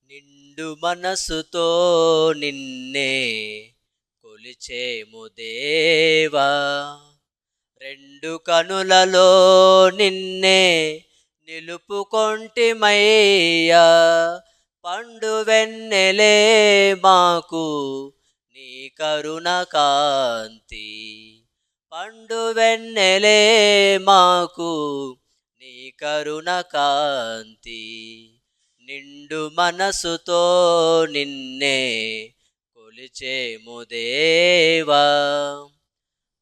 నిండు మనసుతో నిన్నే కొలిచేము దేవా. రెండు కనులలో నిన్నే నిలుపుకొంటిమయ్యా. పండు వెన్నెలే మాకు నీ కరుణ కాంతి. పండు వెన్నెలే మాకు నీ కరుణ కాంతి. నిండు మనసుతో నిన్నే కొలిచేము దేవా.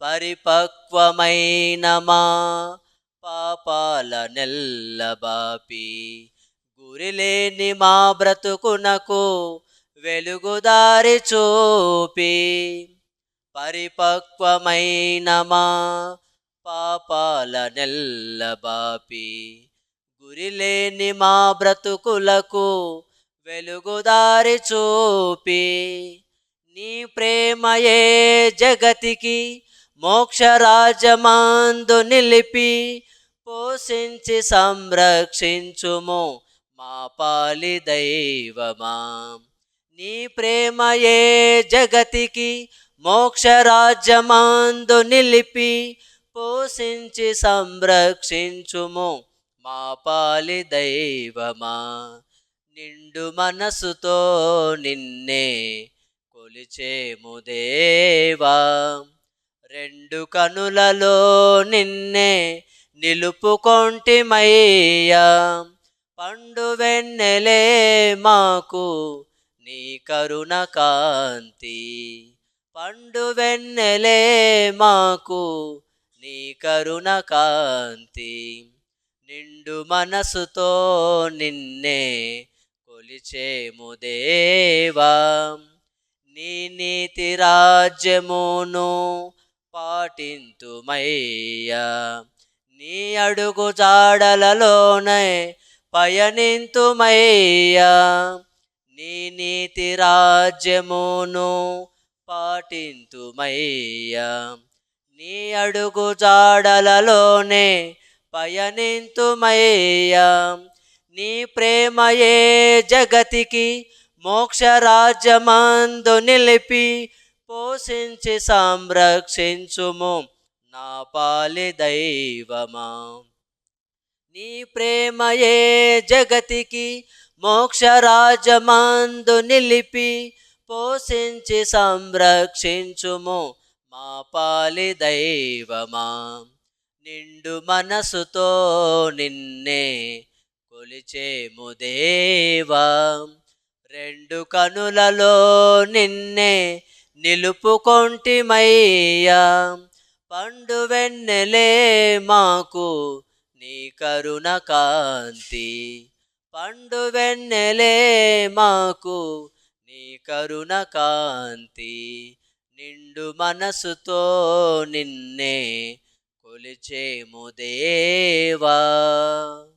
పరిపక్వమైన మా పాపాల నెల్లబాపి గురిలేని మా బ్రతుకునకు వెలుగుదారి చూపి. పరిపక్వమైన మా పాపాల నెల్లబాపి గురిలేని మా బ్రతుకులకు వెలుగుదారి చూపి. నీ ప్రేమయే జగతికి మోక్షరాజ్యమందు నిలిపి పోషించి సంరక్షించుము మా పాలి దైవమా. నీ ప్రేమయే జగతికి మోక్షరాజ్యమందు నిలిపి పోషించి సంరక్షించుము మా పాలి దైవమా. నిండు మనసుతో నిన్నే కొలిచేము దేవా. రెండు కనులలో నిన్నే నిలుపుకొంటిమయ్యా. పండు వెన్నెలే మాకు నీ కరుణ కాంతి. పండు వెన్నెలే మాకు నీ కరుణ కాంతి. నిండు మనసుతో నిన్నే కొలిచేము దేవా. నీ నీతి రాజ్యమును పాటింతుమయ్యా. నీ అడుగు జాడలలోనే పయనింతుమయ్యా. నీ నీతి రాజ్యమును పాటింతుమయ్యా. నీ అడుగు జాడలలోనే పయనింతుమయ్యా. నీ ప్రేమయే జగతికి మోక్షరాజ్యమందు నిలిపి పోషించి సంరక్షించుము నా పాలి దైవమా. నీ ప్రేమయే జగతికి మోక్షరాజ్యమందు నిలిపి పోషించి సంరక్షించుము మా పాలి దైవమా. నిండు మనసుతో నిన్నే కొలిచేము దేవా. రెండు కనులలో నిన్నే నిలుపుకొంటిమయ్యా. పండు వెన్నెలే మాకు నీ కరుణ కాంతి. పండు వెన్నెలే మాకు నీ కరుణ కాంతి. నిండు మనసుతో నిన్నే కొలిచేము దేవా.